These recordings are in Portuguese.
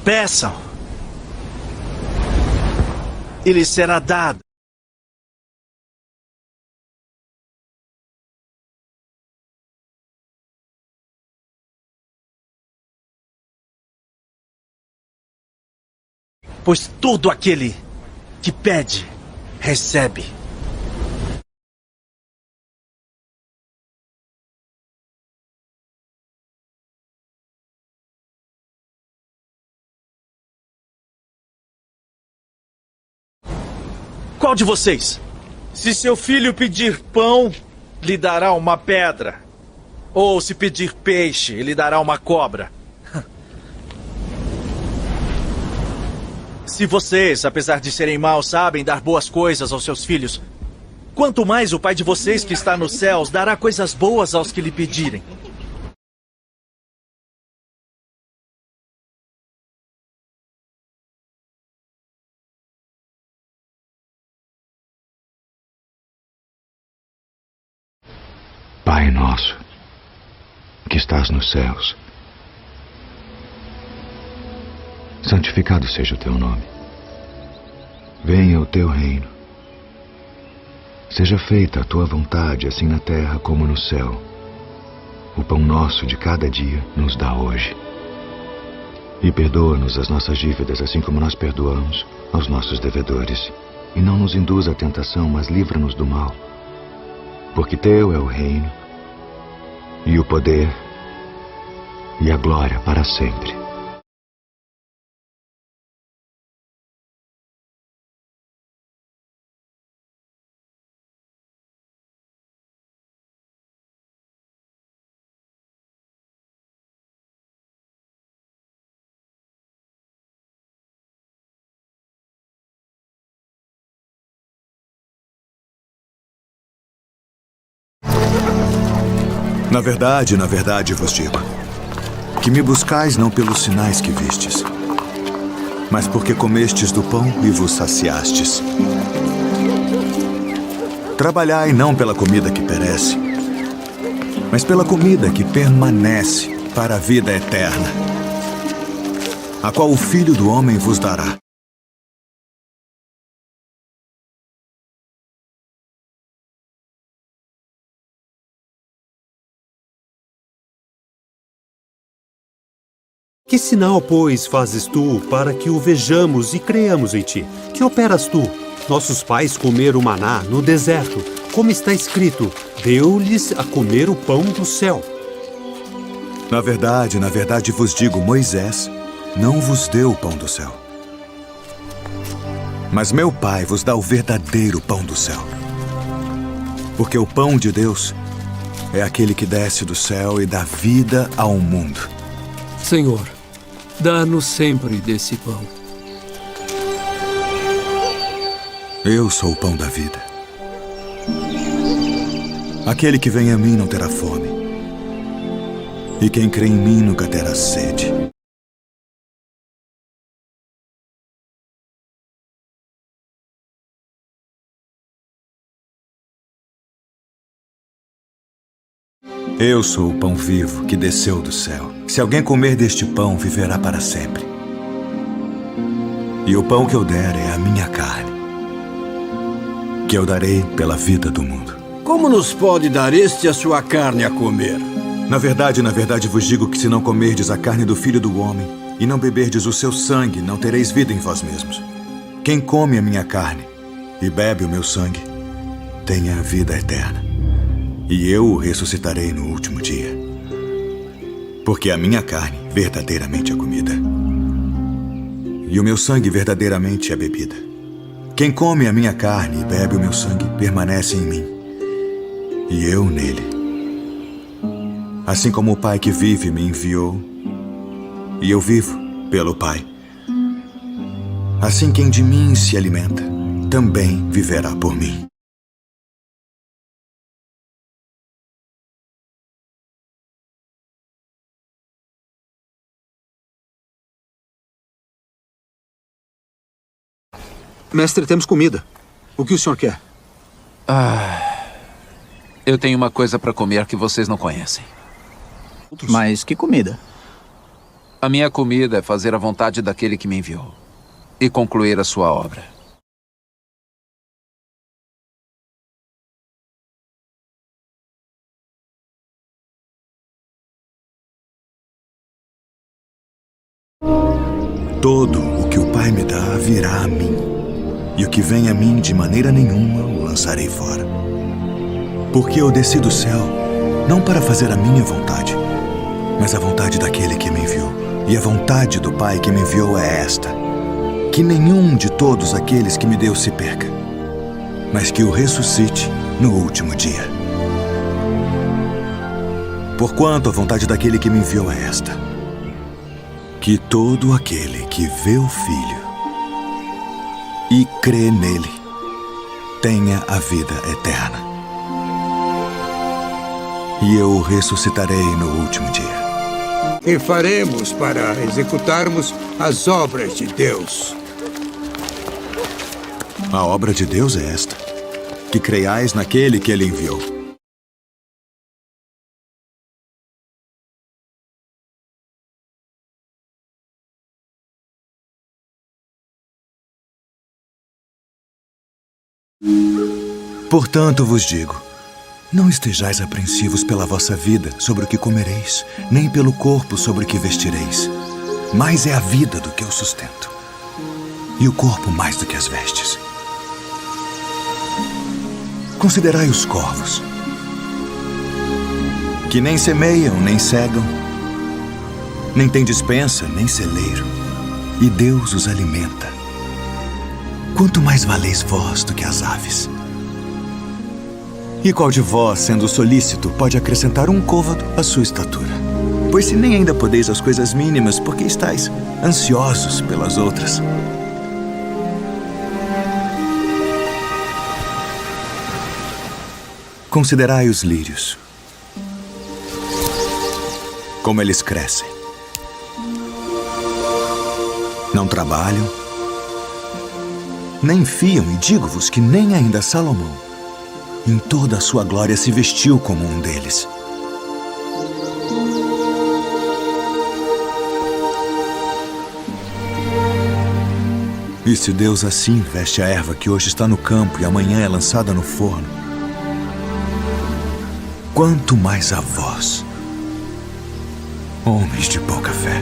Peçam, e lhes será dado. Pois todo aquele que pede, recebe. Qual de vocês? Se seu filho pedir pão, lhe dará uma pedra. Ou se pedir peixe, lhe dará uma cobra. Se vocês, apesar de serem maus, sabem dar boas coisas aos seus filhos, quanto mais o Pai de vocês que está nos céus dará coisas boas aos que lhe pedirem. Pai nosso, que estás nos céus, santificado seja o teu nome. Venha o teu reino. Seja feita a tua vontade, assim na terra como no céu. O pão nosso de cada dia nos dá hoje. E perdoa-nos as nossas dívidas, assim como nós perdoamos aos nossos devedores. E não nos induza à tentação, mas livra-nos do mal. Porque teu é o reino, e o poder, e a glória para sempre. Na verdade vos digo, que me buscais não pelos sinais que vistes, mas porque comestes do pão e vos saciastes. Trabalhai não pela comida que perece, mas pela comida que permanece para a vida eterna, a qual o Filho do Homem vos dará. Que sinal, pois, fazes tu para que o vejamos e creamos em ti? Que operas tu? Nossos pais comeram maná no deserto, como está escrito, deu-lhes a comer o pão do céu. Na verdade vos digo, Moisés não vos deu o pão do céu. Mas meu Pai vos dá o verdadeiro pão do céu. Porque o pão de Deus é aquele que desce do céu e dá vida ao mundo. Senhor, dá-nos sempre desse pão. Eu sou o pão da vida. Aquele que vem a mim não terá fome. E quem crê em mim nunca terá sede. Eu sou o pão vivo que desceu do céu. Se alguém comer deste pão, viverá para sempre. E o pão que eu der é a minha carne, que eu darei pela vida do mundo. Como nos pode dar este a sua carne a comer? Na verdade vos digo que se não comerdes a carne do Filho do Homem e não beberdes o seu sangue, não tereis vida em vós mesmos. Quem come a minha carne e bebe o meu sangue, tem a vida eterna. E eu o ressuscitarei no último dia. Porque a minha carne verdadeiramente é comida, e o meu sangue verdadeiramente é bebida. Quem come a minha carne e bebe o meu sangue permanece em mim, e eu nele. Assim como o Pai que vive me enviou, e eu vivo pelo Pai. Assim quem de mim se alimenta, também viverá por mim. Mestre, temos comida. O que o senhor quer? Eu tenho uma coisa para comer que vocês não conhecem. Mas que comida? A minha comida é fazer a vontade daquele que me enviou e concluir a sua obra. Todo o que o Pai me dá virá a mim, e o que vem a mim de maneira nenhuma o lançarei fora. Porque eu desci do céu, não para fazer a minha vontade, mas a vontade daquele que me enviou. E a vontade do Pai que me enviou é esta: que nenhum de todos aqueles que me deu se perca, mas que o ressuscite no último dia. Porquanto a vontade daquele que me enviou é esta: que todo aquele que vê o Filho e crê nele tenha a vida eterna. E eu o ressuscitarei no último dia. E faremos para executarmos as obras de Deus. A obra de Deus é esta: que creiais naquele que ele enviou. Portanto vos digo, não estejais apreensivos pela vossa vida sobre o que comereis, nem pelo corpo sobre o que vestireis. Mais é a vida do que o sustento, e o corpo mais do que as vestes. Considerai os corvos, que nem semeiam, nem cegam, nem têm despensa, nem celeiro, e Deus os alimenta. Quanto mais valeis vós do que as aves? E qual de vós, sendo solícito, pode acrescentar um côvado à sua estatura? Pois se nem ainda podeis as coisas mínimas, por que estáis ansiosos pelas outras? Considerai os lírios, como eles crescem. Não trabalham, nem fiam, e digo-vos que nem ainda Salomão, em toda a sua glória, se vestiu como um deles. E se Deus assim veste a erva que hoje está no campo e amanhã é lançada no forno, quanto mais a vós, homens de pouca fé.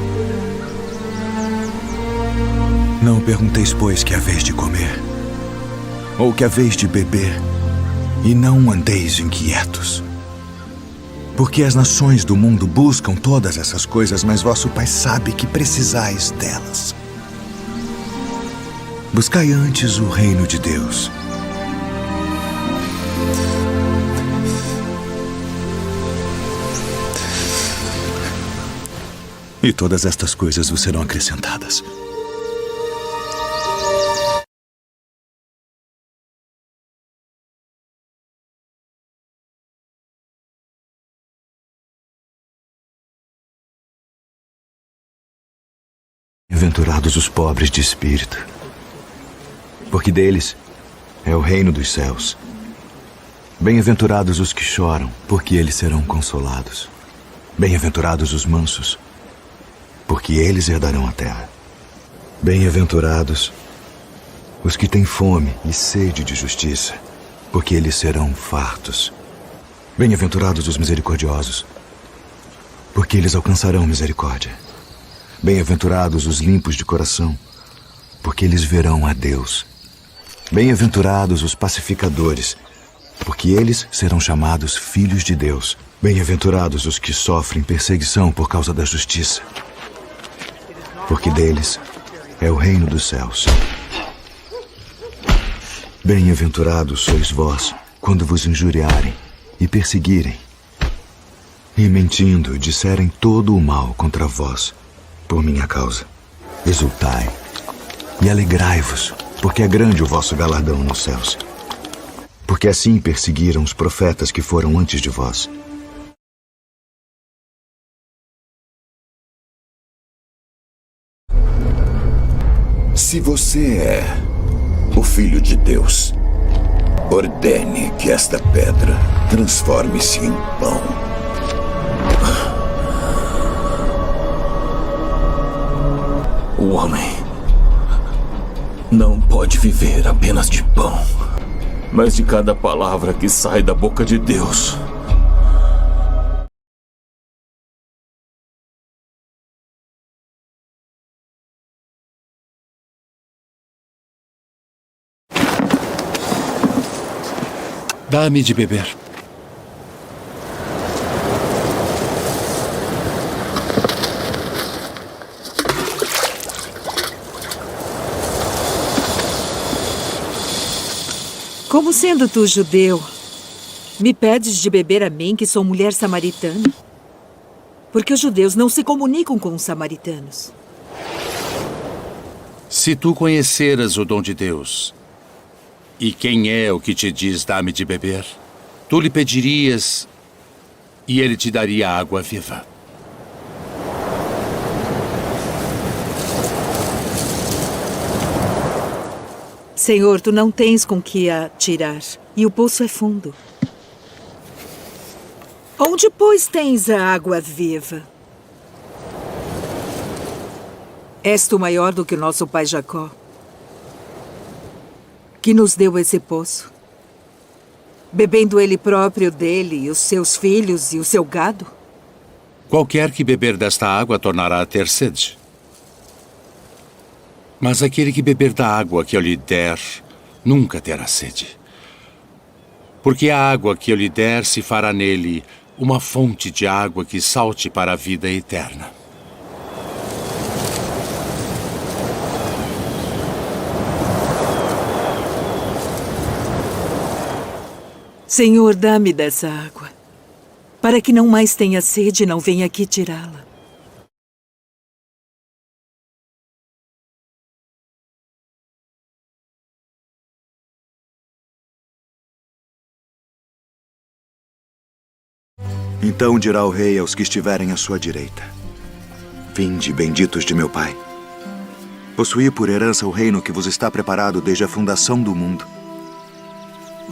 Não pergunteis, pois, que haveis de comer, ou que haveis de beber, e não andeis inquietos. Porque as nações do mundo buscam todas essas coisas, mas vosso Pai sabe que precisais delas. Buscai antes o reino de Deus. E todas estas coisas vos serão acrescentadas. Bem-aventurados os pobres de espírito, porque deles é o reino dos céus. Bem-aventurados os que choram, porque eles serão consolados. Bem-aventurados os mansos, porque eles herdarão a terra. Bem-aventurados os que têm fome e sede de justiça, porque eles serão fartos. Bem-aventurados os misericordiosos, porque eles alcançarão misericórdia. Bem-aventurados os limpos de coração, porque eles verão a Deus. Bem-aventurados os pacificadores, porque eles serão chamados filhos de Deus. Bem-aventurados os que sofrem perseguição por causa da justiça, porque deles é o reino dos céus. Bem-aventurados sois vós, quando vos injuriarem e perseguirem, e mentindo disserem todo o mal contra vós, por minha causa. Exultai e alegrai-vos, porque é grande o vosso galardão nos céus. Porque assim perseguiram os profetas que foram antes de vós. Se você é o Filho de Deus, ordene que esta pedra transforme-se em pão. homem não pode viver apenas de pão, mas de cada palavra que sai da boca de Deus. Dá-me de beber. Como sendo tu judeu, me pedes de beber a mim, que sou mulher samaritana? Porque os judeus não se comunicam com os samaritanos. Se tu conheceras o dom de Deus, e quem é o que te diz dá-me de beber, tu lhe pedirias e ele te daria água viva. Senhor, tu não tens com que a tirar, e o poço é fundo. Onde, pois, tens a água viva? És tu maior do que o nosso pai Jacó, que nos deu esse poço, bebendo ele próprio dele, e os seus filhos e o seu gado? Qualquer que beber desta água tornará a ter sede. Mas aquele que beber da água que eu lhe der, nunca terá sede. Porque a água que eu lhe der se fará nele uma fonte de água que salte para a vida eterna. Senhor, dá-me dessa água, para que não mais tenha sede e não venha aqui tirá-la. Então dirá o rei aos que estiverem à sua direita: Vinde, benditos de meu pai. Possuí por herança o reino que vos está preparado desde a fundação do mundo.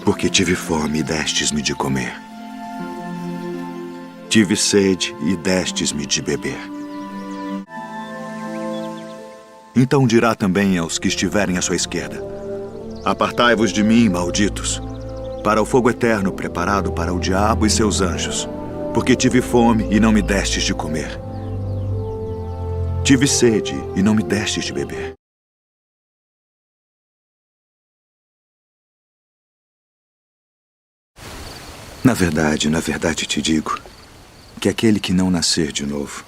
Porque tive fome e destes-me de comer. Tive sede e destes-me de beber. Então dirá também aos que estiverem à sua esquerda: Apartai-vos de mim, malditos, para o fogo eterno preparado para o diabo e seus anjos. Porque tive fome e não me destes de comer. Tive sede e não me destes de beber. Na verdade te digo que aquele que não nascer de novo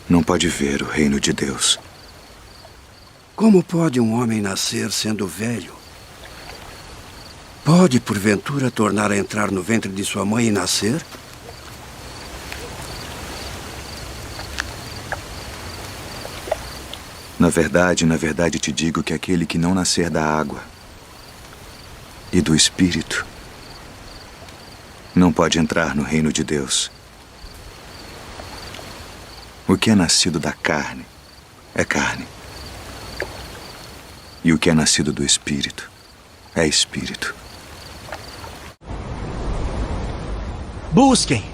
não pode ver o reino de Deus. Como pode um homem nascer sendo velho? Pode, porventura, tornar a entrar no ventre de sua mãe e nascer? Na verdade te digo que aquele que não nascer da água e do Espírito não pode entrar no reino de Deus. O que é nascido da carne é carne, e o que é nascido do Espírito é Espírito. Busquem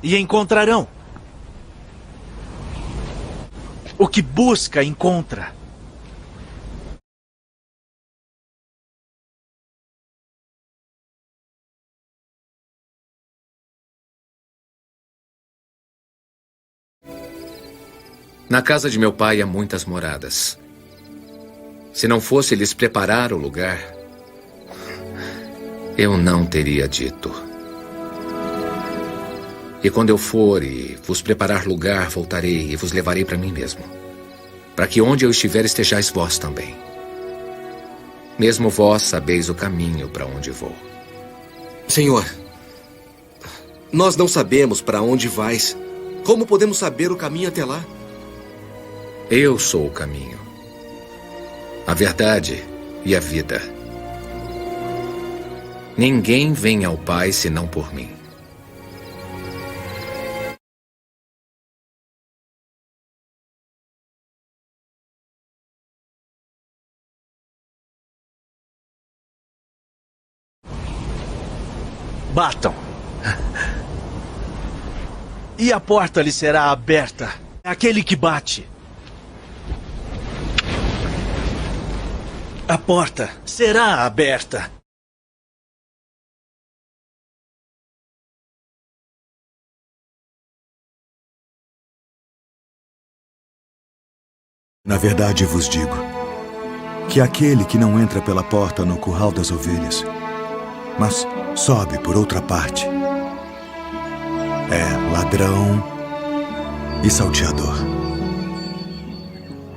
e encontrarão. O que busca, encontra. Na casa de meu pai há muitas moradas. Se não fosse lhes preparar o lugar, eu não teria dito. E quando eu for e vos preparar lugar, voltarei e vos levarei para mim mesmo, para que onde eu estiver estejais vós também. Mesmo vós sabeis o caminho para onde vou. Senhor, nós não sabemos para onde vais. Como podemos saber o caminho até lá? Eu sou o caminho, a verdade e a vida. Ninguém vem ao Pai senão por mim. Batam. E a porta lhe será aberta. Aquele que bate A porta será aberta. Na verdade vos digo que aquele que não entra pela porta no curral das ovelhas, mas sobe por outra parte, é ladrão e salteador.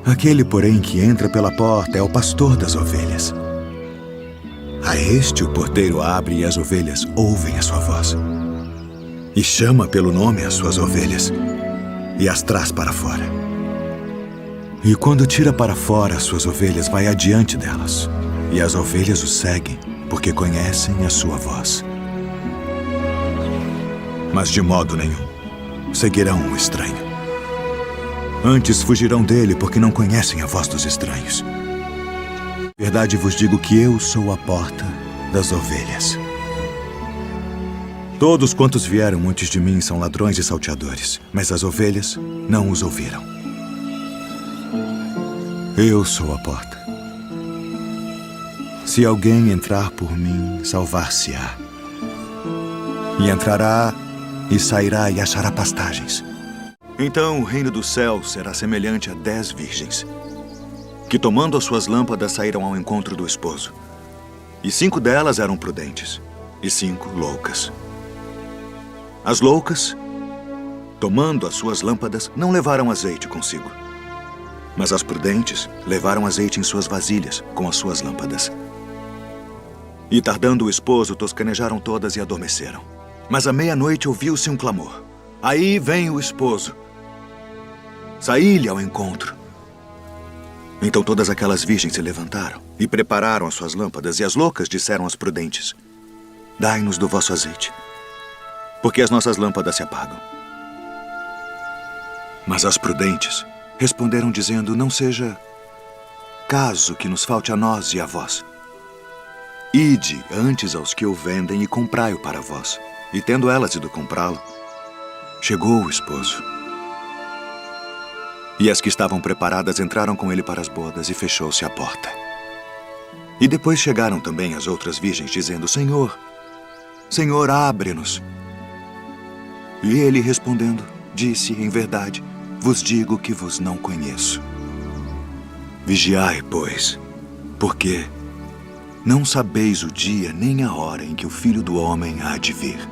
Aquele, porém, que entra pela porta é o pastor das ovelhas. A este o porteiro abre e as ovelhas ouvem a sua voz. E chama pelo nome as suas ovelhas e as traz para fora. E quando tira para fora as suas ovelhas, vai adiante delas. E as ovelhas o seguem, porque conhecem a sua voz. Mas de modo nenhum seguirão o estranho. Antes fugirão dele, porque não conhecem a voz dos estranhos. Verdade vos digo que eu sou a porta das ovelhas. Todos quantos vieram antes de mim são ladrões e salteadores, mas as ovelhas não os ouviram. Eu sou a porta. Se alguém entrar por mim, salvar-se-á. E entrará e sairá e achará pastagens. Então o reino do céu será semelhante a 10 virgens, que tomando as suas lâmpadas saíram ao encontro do esposo. E 5 delas eram prudentes, e 5 loucas. As loucas, tomando as suas lâmpadas, não levaram azeite consigo. Mas as prudentes levaram azeite em suas vasilhas, com as suas lâmpadas. E tardando o esposo, toscanejaram todas e adormeceram. Mas à meia-noite ouviu-se um clamor. Aí vem o esposo. Saí-lhe ao encontro. Então todas aquelas virgens se levantaram e prepararam as suas lâmpadas, e as loucas disseram às prudentes: dai-nos do vosso azeite, porque as nossas lâmpadas se apagam. Mas as prudentes responderam dizendo: não seja caso que nos falte a nós e a vós. Ide antes aos que o vendem e comprai-o para vós. E tendo elas ido comprá-lo, chegou o esposo. E as que estavam preparadas entraram com ele para as bodas, e fechou-se a porta. E depois chegaram também as outras virgens, dizendo: Senhor, Senhor, abre-nos. E ele, respondendo, disse: em verdade, vos digo que vos não conheço. Vigiai, pois, porque não sabeis o dia nem a hora em que o Filho do Homem há de vir.